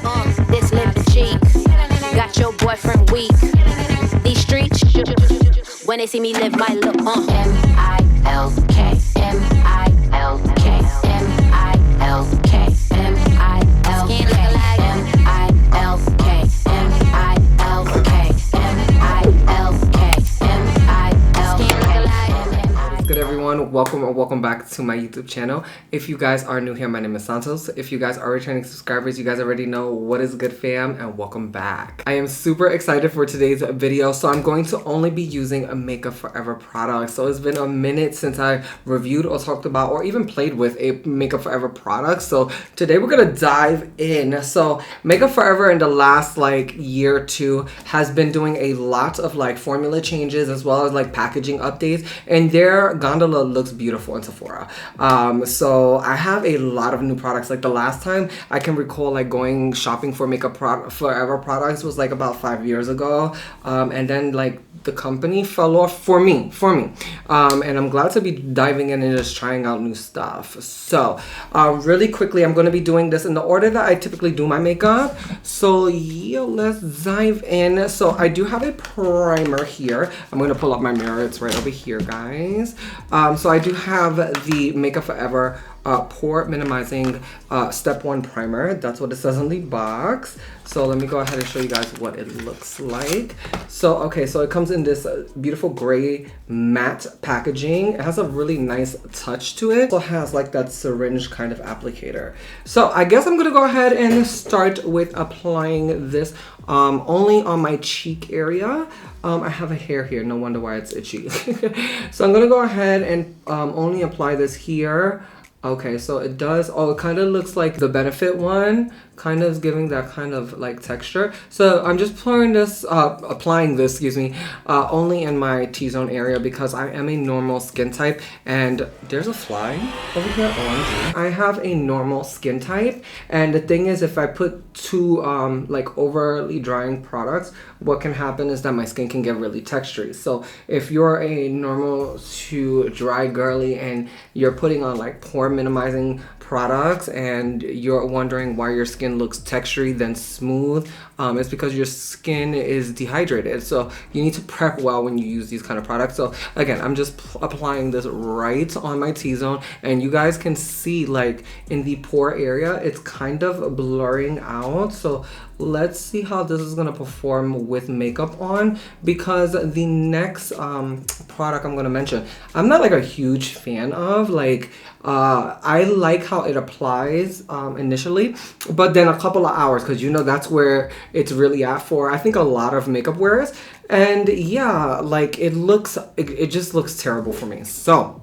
This lip is cheap. Got your boyfriend weak. These streets, when they see me live my look, M-I-L-K, M-I-L-K, M-I-L-K, M-I-L-K, M-I-L-K, M-I-L-K, M-I-L-K. Good everyone, welcome back to my YouTube channel. If you guys are new here, my name is Santos. If you guys are returning subscribers, you guys already know what is good, fam, and welcome back. I am super excited for today's video. So I'm going to only be using a Makeup Forever product. So it's been a minute since I reviewed or talked about or even played with a Makeup Forever product. So today we're gonna dive in. So Makeup Forever in the last year or two has been doing a lot of formula changes as well as packaging updates, and their gondola looks beautiful in Sephora. So I have a lot of new products. The last time I can recall going shopping for Makeup Forever products was about 5 years ago, and then the company fell off for me, and I'm glad to be diving in and just trying out new stuff. So really quickly, I'm going to be doing this in the order that I typically do my makeup. So yeah, let's dive in. So I do have a primer here. I'm going to pull up my mirror. It's right over here, guys. So I do have the Makeup Forever pore minimizing step 1 primer. That's what it says on the box. So let me go ahead and show you guys what it looks like. So okay, so it comes in this beautiful gray matte packaging. It has a really nice touch to it. It also has that syringe kind of applicator. So I guess I'm gonna go ahead and start with applying this only on my cheek area. I have a hair here, no wonder why it's itchy. So I'm gonna go ahead and only apply this here. Okay, so it does, it kind of looks like the Benefit one, kind of giving that kind of texture. So I'm just applying this, only in my T-zone area because I am a normal skin type, and there's a fly over here, OMG. I have a normal skin type, and the thing is, if I put too overly drying products, what can happen is that my skin can get really textury. So if you're a normal to dry girly and you're putting on pore minimizing products and you're wondering why your skin looks textury then smooth, it's because your skin is dehydrated. So you need to prep well when you use these kind of products. So again, I'm just applying this right on my T-zone, and you guys can see in the pore area, it's kind of blurring out. So let's see how this is gonna perform with makeup on, because the next product I'm gonna mention, I'm not a huge fan of. I like how it applies initially, but then a couple of hours, because that's where it's really at for I think a lot of makeup wearers. And yeah, it just looks terrible for me. So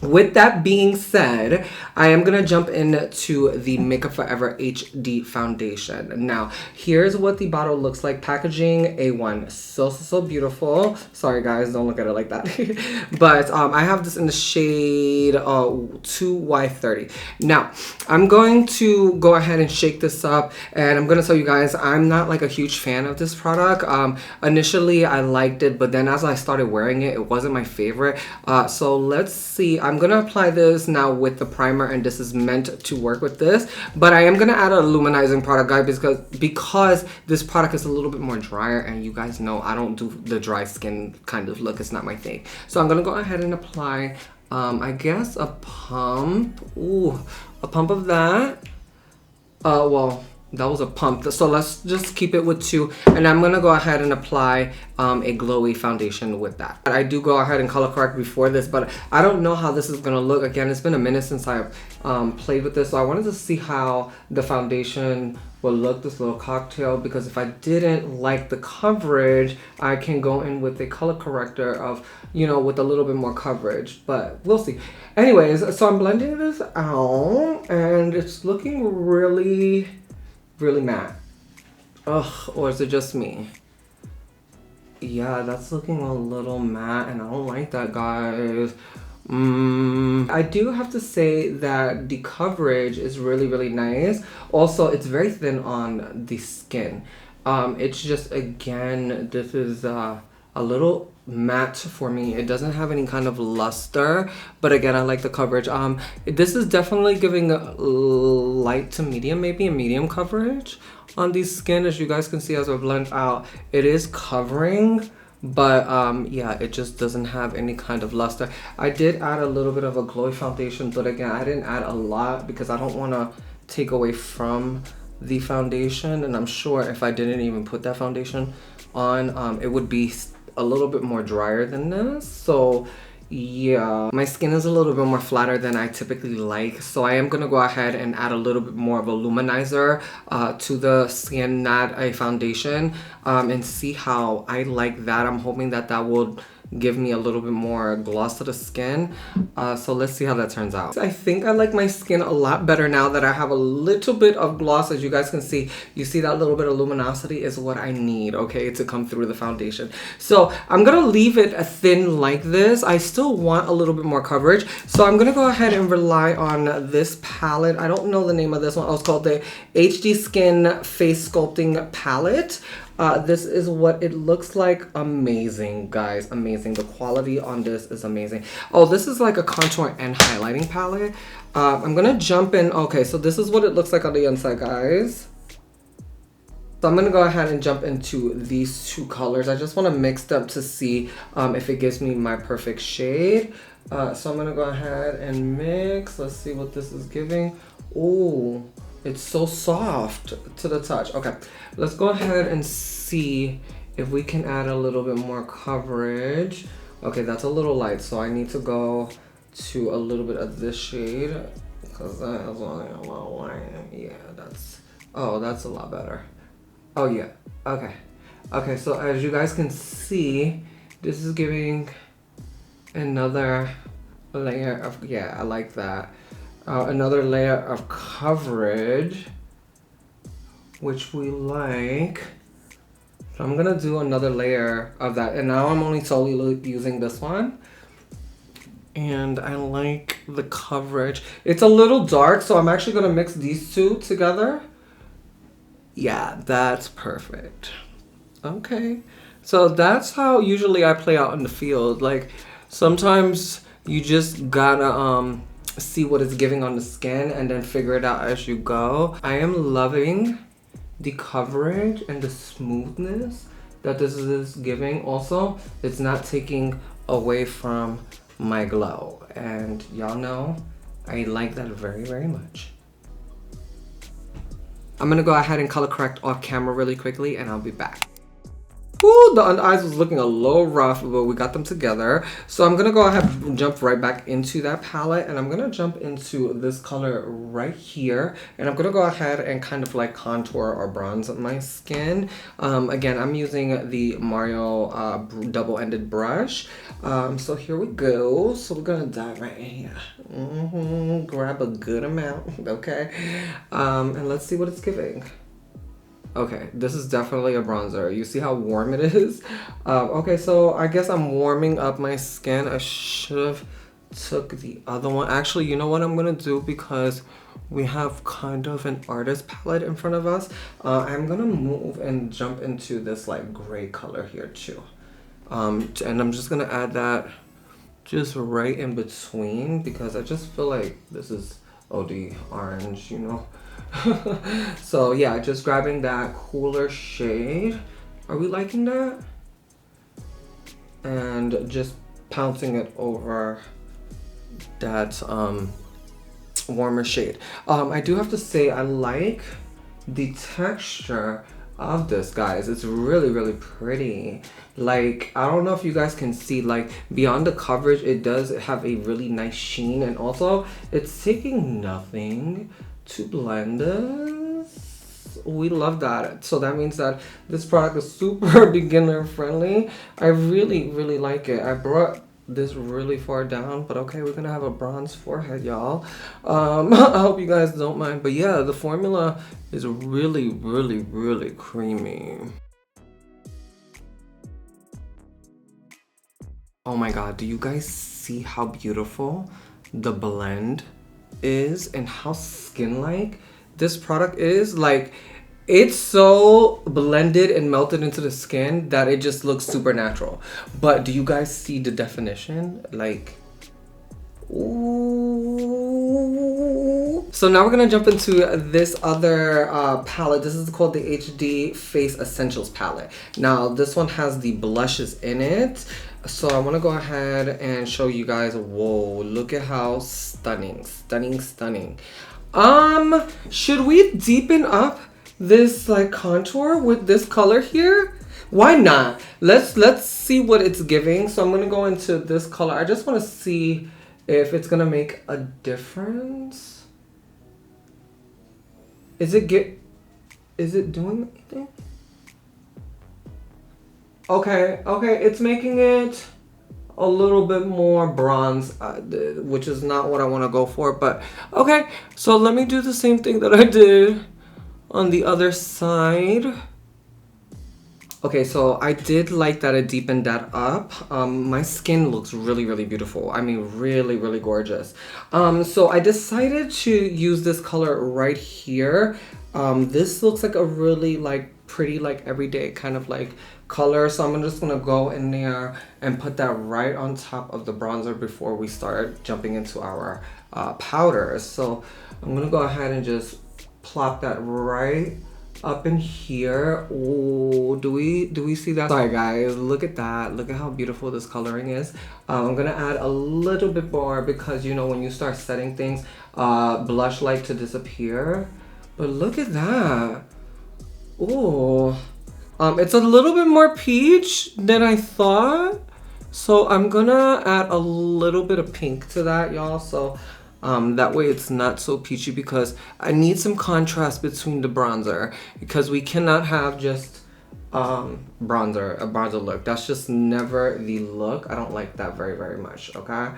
with that being said, I am gonna jump into the Makeup Forever HD foundation. Now, here's what the bottle looks like. Packaging A1, so beautiful. Sorry guys, don't look at it like that. But I have this in the shade 2Y30. Now, I'm going to go ahead and shake this up, and I'm gonna tell you guys, I'm not a huge fan of this product. Initially, I liked it, but then as I started wearing it, it wasn't my favorite. So let's see. I'm gonna apply this now with the primer, and this is meant to work with this, but I am gonna add a luminizing product, guys, because this product is a little bit more drier, and you guys know I don't do the dry skin kind of look. It's not my thing. So I'm gonna go ahead and apply I guess a pump. Ooh, a pump of that. Well, that was a pump. So let's just keep it with 2, and I'm gonna go ahead and apply a glowy foundation with that. I do go ahead and color correct before this, but I don't know how this is gonna look. Again, it's been a minute since I've played with this, so I wanted to see how the foundation will look, this little cocktail, because if I didn't like the coverage, I can go in with a color corrector of, with a little bit more coverage, but we'll see. Anyways, so I'm blending this out, and it's looking really matte. Ugh, or is it just me? Yeah, that's looking a little matte, and I don't like that, guys. I do have to say that the coverage is really nice. Also, it's very thin on the skin. It's just, again, this is a a little matte for me. It doesn't have any kind of luster, but again, I like the coverage. This is definitely giving a light to medium, maybe a medium coverage on these skin. As you guys can see, as I blend out, it is covering, but yeah, it just doesn't have any kind of luster. I did add a little bit of a glowy foundation, but again, I didn't add a lot because I don't want to take away from the foundation, and I'm sure if I didn't even put that foundation on, it would be a little bit more drier than this. So yeah, my skin is a little bit more flatter than I typically like, so I am gonna go ahead and add a little bit more of a luminizer to the skin, not a foundation, and see how I like that. I'm hoping that that will give me a little bit more gloss to the skin, so let's see how that turns out. I think I like my skin a lot better now that I have a little bit of gloss. As you guys can see, you see that little bit of luminosity is what I need, okay, to come through the foundation. So I'm gonna leave it thin like this. I still want a little bit more coverage, so I'm gonna go ahead and rely on this palette. I don't know the name of this one. It's called the HD Skin Face Sculpting Palette. This is what it looks like. Amazing, guys, amazing. The quality on this is amazing. Oh, this is like a contour and highlighting palette. I'm gonna jump in. Okay, so this is what it looks like on the inside, guys. So I'm gonna go ahead and jump into these two colors. I just wanna mix them to see if it gives me my perfect shade. So I'm gonna go ahead and mix. Let's see what this is giving. Ooh. It's so soft to the touch. Okay, let's go ahead and see if we can add a little bit more coverage. Okay, that's a little light, so I need to go to a little bit of this shade because that is only a little light. Yeah, that's a lot better. Oh yeah, okay. Okay, so as you guys can see, this is giving another layer of, yeah, I like that. Another layer of coverage, which we like. So I'm gonna do another layer of that, and now I'm only solely using this one. And I like the coverage. It's a little dark, so I'm actually gonna mix these two together. Yeah, that's perfect. Okay, so that's how usually I play out in the field. Like, sometimes you just gotta see what it's giving on the skin and then figure it out as you go. I am loving the coverage and the smoothness that this is giving. Also, it's not taking away from my glow, and y'all know I like that very, very much. I'm gonna go ahead and color correct off camera really quickly, and I'll be back. Ooh, the under eyes was looking a little rough, but we got them together. So I'm gonna go ahead and jump right back into that palette, and I'm gonna jump into this color right here, and I'm gonna go ahead and kind of like contour or bronze my skin. Again, I'm using the Mario double-ended brush. So here we go. So we're gonna dive right in here. Grab a good amount, okay? And let's see what it's giving. Okay, this is definitely a bronzer. You see how warm it is? Okay, so I guess I'm warming up my skin. I should have took the other one. Actually, you know what I'm gonna do, because we have kind of an artist palette in front of us. I'm gonna move and jump into this like gray color here too. And I'm just gonna add that just right in between, because I just feel like this is OD orange, you know? So yeah, just grabbing that cooler shade. Are we liking that? And just pouncing it over that warmer shade. I do have to say I like the texture of this, guys. It's really, really pretty. Like, I don't know if you guys can see, like, beyond the coverage, it does have a really nice sheen, and also it's taking nothing to blend this. We love that. So that means that this product is super beginner friendly. I really, really like it. I brought this really far down, but okay, we're gonna have a bronze forehead, y'all. I hope you guys don't mind, but yeah, the formula is really, really, really creamy. Oh my god, do you guys see how beautiful the blend is and how skin-like this product is? Like, It's so blended and melted into the skin that it just looks super natural. But do you guys see the definition? Like, ooh. So now we're gonna jump into this other palette. This is called the HD Face Essentials palette. Now this one has the blushes in it. So I want to go ahead and show you guys. Whoa, look at how stunning, stunning, stunning. Should we deepen up this like contour with this color here? Why not? Let's see what it's giving. So I'm gonna go into this color. I just want to see if it's gonna make a difference. Is it doing anything? Okay, it's making it a little bit more bronze, which is not what I want to go for, but okay. So let me do the same thing that I did on the other side. Okay, so I did like that it deepened that up. My skin looks really, really beautiful. I mean, really, really gorgeous. So I decided to use this color right here. This looks like a really like pretty like everyday kind of like color. So I'm just gonna go in there and put that right on top of the bronzer before we start jumping into our powders. So I'm gonna go ahead and just plop that right up in here. Oh, do we see that? Sorry guys, look at that. Look at how beautiful this coloring is. I'm gonna add a little bit more because you know when you start setting things, blush like to disappear. But look at that. Oh, it's a little bit more peach than I thought. So I'm gonna add a little bit of pink to that, y'all. So that way it's not so peachy because I need some contrast between the bronzer because we cannot have just a bronzer look. That's just never the look. I don't like that very, very much, okay?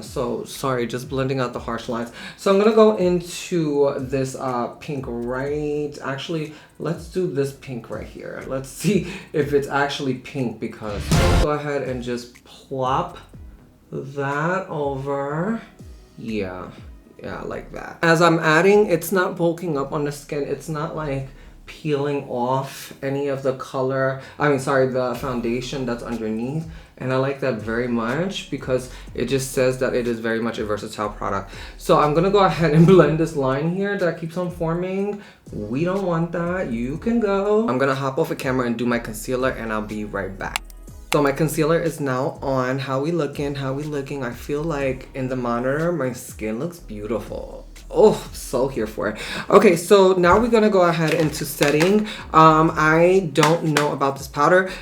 So sorry, just blending out the harsh lines. So I'm gonna go into this pink right, actually, let's do this pink right here. Let's see if it's actually pink because go ahead and just plop that over. Yeah, like that. As I'm adding, it's not bulking up on the skin. It's not like peeling off any of the color. The foundation that's underneath. And I like that very much because it just says that it is very much a versatile product. So I'm gonna go ahead and blend this line here that keeps on forming. We don't want that. You can go. I'm gonna hop off the camera and do my concealer and I'll be right back. So my concealer is now on. How we looking? I feel like in the monitor, my skin looks beautiful. Oh, so here for it. Okay, so now we're gonna go ahead into setting. I don't know about this powder,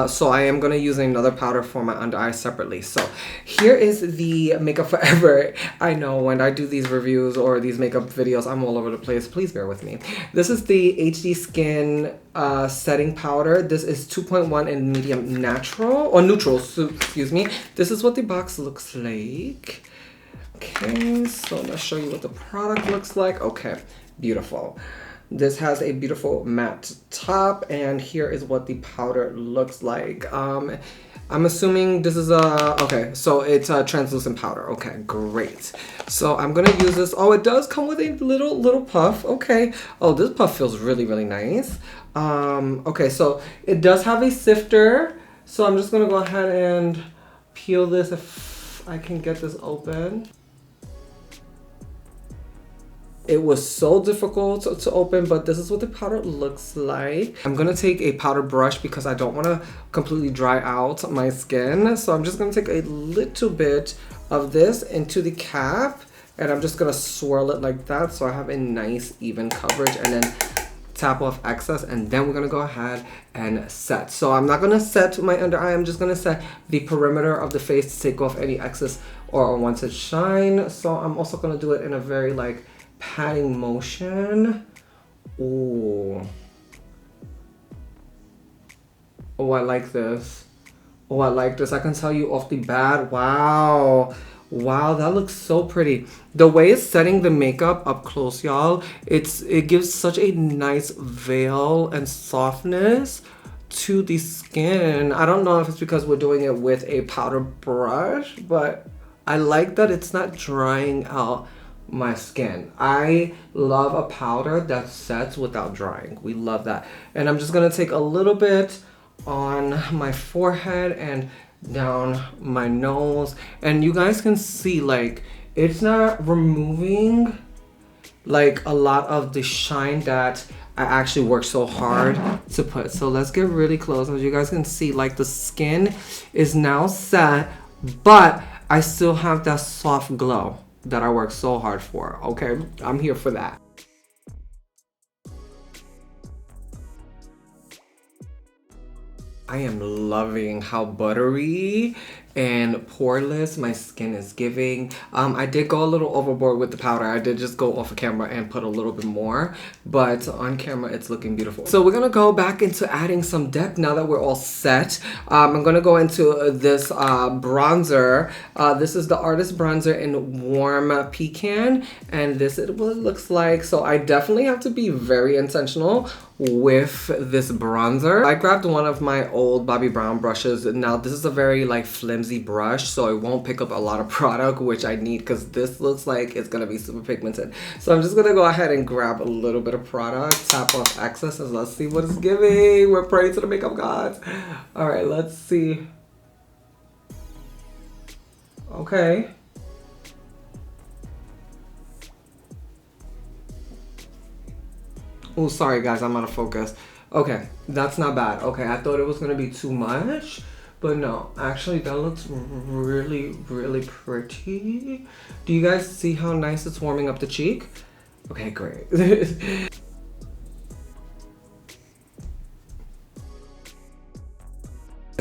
so I am gonna use another powder for my under eye separately. So here is the Makeupforever. I know when I do these reviews or these makeup videos, I'm all over the place. Please bear with me. This is the HD Skin setting powder. This is 2.1 in medium natural or neutral, so, excuse me. This is what the box looks like. Okay, so let's show you what the product looks like. Okay, beautiful. This has a beautiful matte top, and here is what the powder looks like. I'm assuming this is okay, so it's a translucent powder. Okay, great. So I'm gonna use this. Oh, it does come with a little puff. Okay. Oh, this puff feels really, really nice. Okay, so it does have a sifter. So I'm just gonna go ahead and peel this if I can get this open. It was so difficult to open, but this is what the powder looks like. I'm gonna take a powder brush because I don't wanna completely dry out my skin. So I'm just gonna take a little bit of this into the cap and I'm just gonna swirl it like that so I have a nice even coverage and then tap off excess, and then we're gonna go ahead and set. So I'm not gonna set my under eye, I'm just gonna set the perimeter of the face to take off any excess or unwanted shine. So I'm also gonna do it in a very like patting motion. Ooh. Oh, I like this. Oh, I like this. I can tell you off the bat. Wow. Wow, that looks so pretty. The way it's setting the makeup up close, y'all, it gives such a nice veil and softness to the skin. I don't know if it's because we're doing it with a powder brush, but I like that it's not drying out my skin. I love a powder that sets without drying. We love that. And I'm just gonna take a little bit on my forehead and down my nose. And you guys can see, like, it's not removing like a lot of the shine that I actually worked so hard to put. So let's get really close. As you guys can see, like, the skin is now set, but I still have that soft glow that I worked so hard for. Okay, I'm here for that. I am loving how buttery and poreless my skin is giving. I did go a little overboard with the powder. I did just go off of camera and put a little bit more, but on camera it's looking beautiful. So we're gonna go back into adding some depth now that we're all set. I'm gonna go into this bronzer. This is the Artist Bronzer in Warm Pecan, and this is what it looks like. So I definitely have to be very intentional with this bronzer. I grabbed one of my old Bobbi Brown brushes. Now this is a very like flimsy brush, so it won't pick up a lot of product, which I need because this looks like it's gonna be super pigmented. So I'm just gonna go ahead and grab a little bit of product, tap off excess, and let's see what it's giving. We're praying to the makeup gods. All right, let's see. Okay. Oh, sorry guys, I'm out of focus. Okay, that's not bad. Okay, I thought it was gonna be too much, but no, actually that looks really, really pretty. Do you guys see how nice it's warming up the cheek? Okay, great.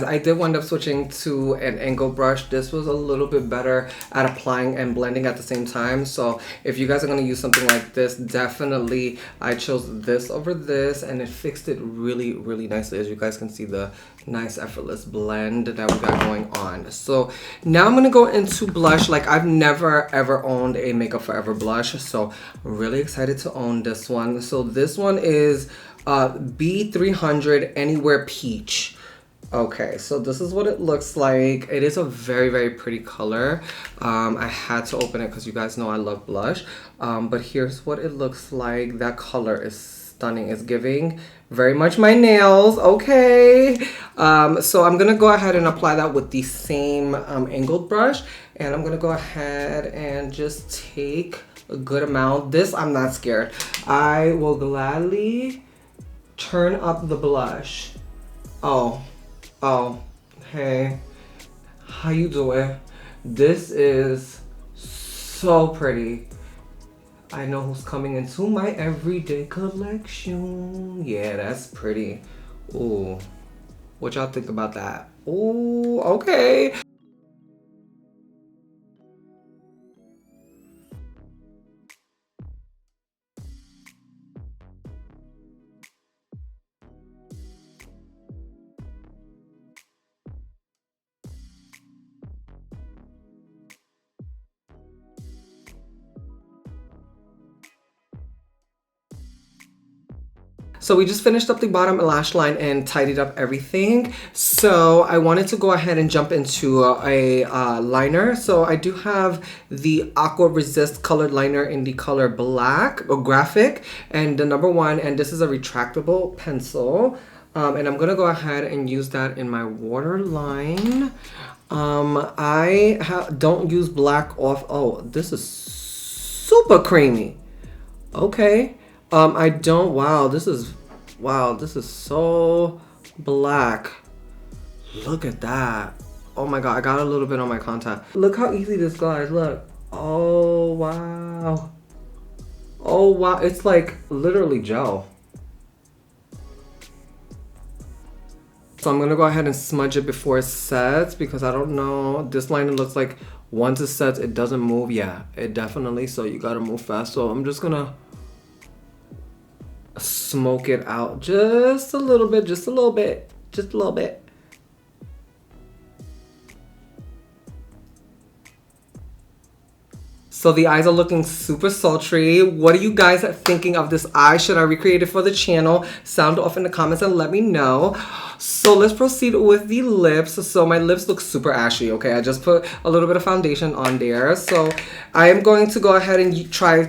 I did wind up switching to an angle brush. This was a little bit better at applying and blending at the same time. So if you guys are going to use something like this, definitely I chose this over this, and it fixed it really, really nicely. As you guys can see, the nice effortless blend that we got going on. So now I'm going to go into blush. Like, I've never ever owned a Makeup Forever blush, so I'm really excited to own this one. So this one is B300 Anywhere Peach. Okay, so this is what it looks like. It is a very, very pretty color. I had to open it because you guys know I love blush. But here's what it looks like. That color is stunning. It's giving very much my nails. Okay. So I'm going to go ahead and apply that with the same angled brush. And I'm going to go ahead and just take a good amount. This, I'm not scared. I will gladly turn up the blush. Oh, hey, how you doing? This is so pretty. I know who's coming into my everyday collection. Yeah, that's pretty. Ooh, what y'all think about that? Ooh, okay. So we just finished up the bottom lash line and tidied up everything. So I wanted to go ahead and jump into a liner. So I do have the Aqua Resist colored liner in the color black or graphic, and the number 1, and this is a retractable pencil. And I'm gonna go ahead and use that in my waterline. I don't use black off. Oh, this is super creamy. Okay. I don't, wow, this is so black. Look at that. Oh my God, I got a little bit on my contact. Look how easy this glides, look. Oh, wow. Oh, wow, it's like literally gel. So I'm gonna go ahead and smudge it before it sets because I don't know. This liner looks like once it sets, it doesn't move. Yeah, it definitely, so you gotta move fast. So I'm just gonna smoke it out just a little bit, just a little bit, just a little bit. So the eyes are looking super sultry. What are you guys thinking of this eye? Should I recreate it for the channel? Sound off in the comments and let me know. So let's proceed with the lips. So my lips look super ashy, okay? I just put a little bit of foundation on there. So I am going to go ahead and try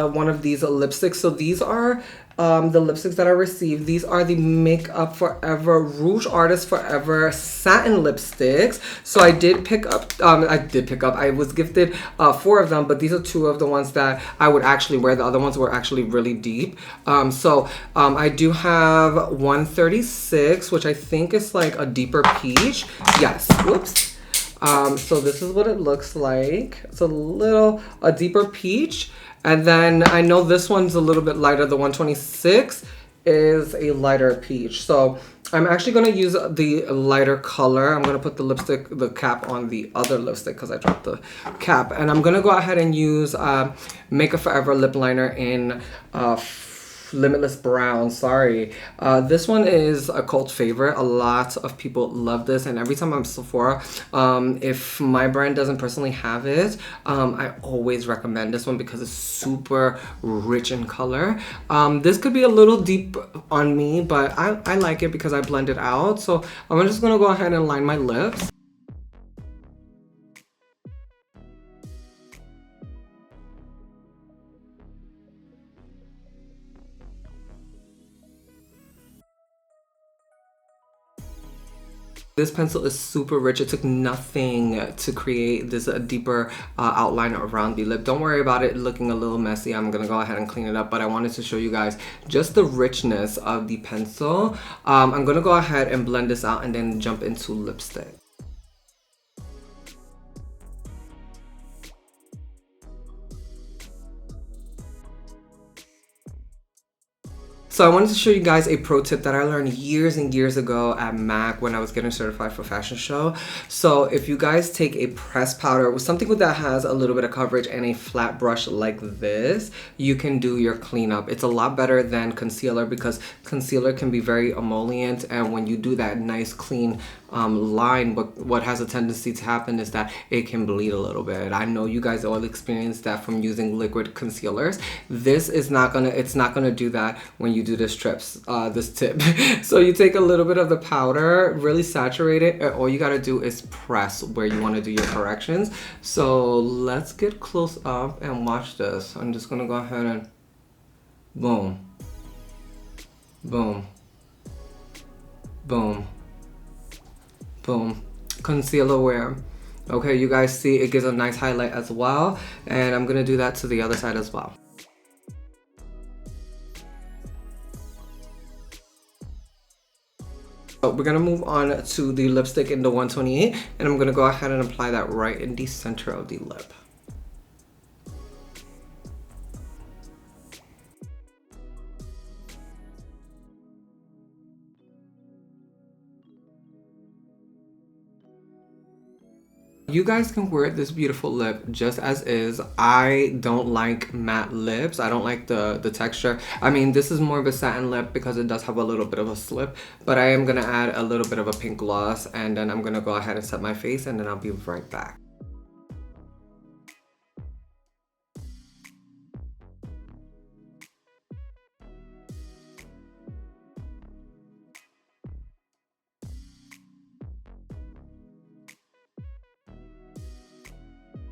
one of these lipsticks. So these are the lipsticks that I received. These are the Makeup Forever Rouge Artist Forever Satin lipsticks. So I did pick up, I was gifted 4 of them, but these are 2 of the ones that I would actually wear. The other ones were actually really deep. I do have 136, which I think is like a deeper peach. Yes, whoops. So this is what it looks like. It's a deeper peach. And then I know this one's a little bit lighter. The 126 is a lighter peach. So I'm actually going to use the lighter color. I'm going to put the cap on the other lipstick because I dropped the cap. And I'm going to go ahead and use Makeup Forever lip liner in Limitless Brown. Sorry. This one is a cult favorite. A lot of people love this, and every time I'm Sephora, if my brand doesn't personally have it, I always recommend this one because it's super rich in color. This could be a little deep on me, but I like it because I blend it out. So I'm just gonna go ahead and line my lips. This pencil is super rich. It took nothing to create this deeper outline around the lip. Don't worry about it looking a little messy. I'm gonna go ahead and clean it up, but I wanted to show you guys just the richness of the pencil. I'm gonna go ahead and blend this out and then jump into lipstick. So I wanted to show you guys a pro tip that I learned years and years ago at MAC when I was getting certified for fashion show. So if you guys take a pressed powder with something that has a little bit of coverage and a flat brush like this, you can do your cleanup. It's a lot better than concealer because concealer can be very emollient, and when you do that nice clean line, what has a tendency to happen is that it can bleed a little bit. I know you guys all experienced that from using liquid concealers. It's not gonna do that when you do this tip. So you take a little bit of the powder, really saturate it, and all you gotta do is press where you want to do your corrections. So let's get close up and watch this. I'm just gonna go ahead and boom, boom, boom, boom. Concealer wear. Okay, you guys see it gives a nice highlight as well, and I'm gonna do that to the other side as well. So we're gonna move on to the lipstick in the 128, and I'm gonna go ahead and apply that right in the center of the lip. You guys can wear this beautiful lip just as is. I don't like matte lips. I don't like the texture. I mean, this is more of a satin lip because it does have a little bit of a slip, but I am gonna add a little bit of a pink gloss, and then I'm gonna go ahead and set my face, and then I'll be right back.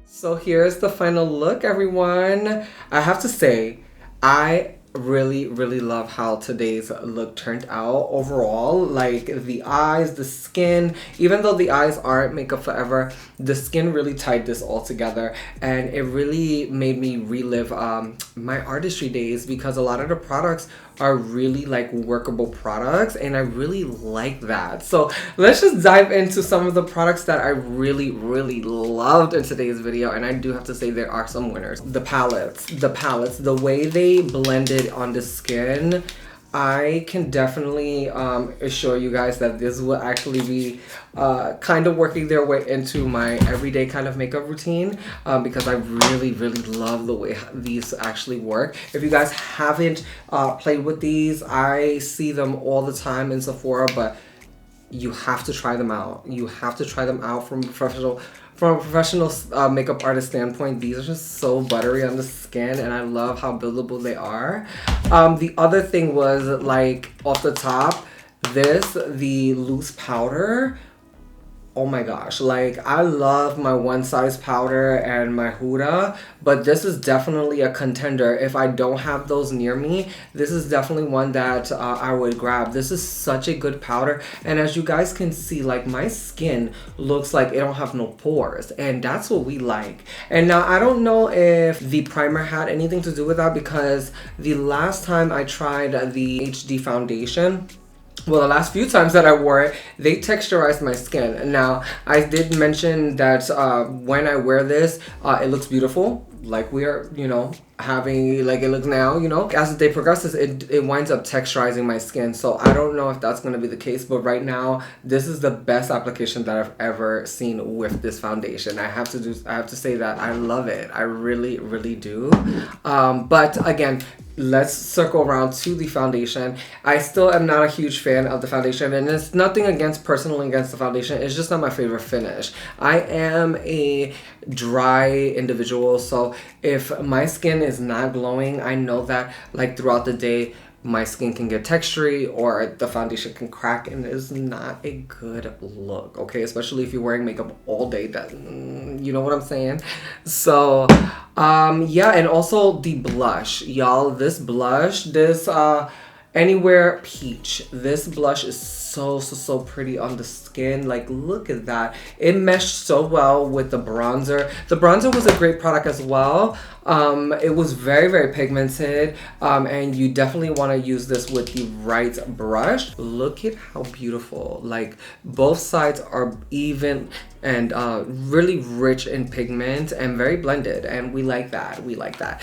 So here's the final look, everyone. I have to say, I really love how today's look turned out overall. Like the eyes, the skin, even though the eyes aren't Makeup Forever, the skin really tied this all together, and it really made me relive my artistry days because a lot of the products are really like workable products, and I really like that. So let's just dive into some of the products that I really loved in today's video, and I do have to say there are some winners. The palettes, the way they blended on the skin, I can definitely assure you guys that this will actually be kind of working their way into my everyday kind of makeup routine because I really love the way these actually work. If you guys haven't played with these, I see them all the time in Sephora, but you have to try them out. You have to try them out from a professional makeup artist standpoint. These are just so buttery on the skin, and I love how buildable they are. The other thing was, like, off the top, the loose powder. Oh my gosh, like, I love my one size powder and my Huda, but this is definitely a contender. If I don't have those near me, this is definitely one that I would grab. This is such a good powder, and as you guys can see, like, my skin looks like it don't have no pores, and that's what we like. And now I don't know if the primer had anything to do with that, because the last time I tried the HD foundation, well, the last few times that I wore it, they texturized my skin. Now, I did mention that when I wear this, it looks beautiful. Like we are, you know, having, like it looks now, you know. As the day progresses, it winds up texturizing my skin. So I don't know if that's going to be the case. But right now, this is the best application that I've ever seen with this foundation. I have to say that I love it. I really, really do. But again, let's circle around to the foundation. I still am not a huge fan of the foundation, and it's nothing personally against the foundation. It's just not my favorite finish. I am a dry individual, so if my skin is not glowing, I know that, like, throughout the day, my skin can get textury or the foundation can crack, and it is not a good look, okay? Especially if you're wearing makeup all day, that, you know what I'm saying? So, yeah, and also the blush, y'all. This blush, Anywhere Peach. This blush is so pretty on the skin. Like, look at that. It meshed so well with the bronzer. The bronzer was a great product as well. It was very pigmented, and you definitely want to use this with the right brush. Look at how beautiful. Like, both sides are even and really rich in pigment and very blended, and we like that.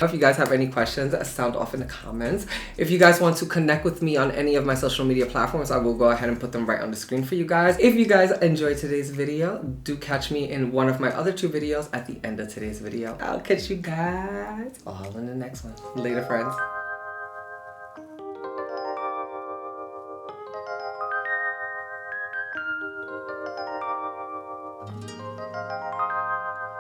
If you guys have any questions, sound off in the comments. If you guys want to connect with me on any of my social media platforms, I will go ahead and put them right on the screen for you guys. If you guys enjoyed today's video, do catch me in one of my other 2 videos at the end of today's video. I'll catch you guys all in the next one. Later, friends.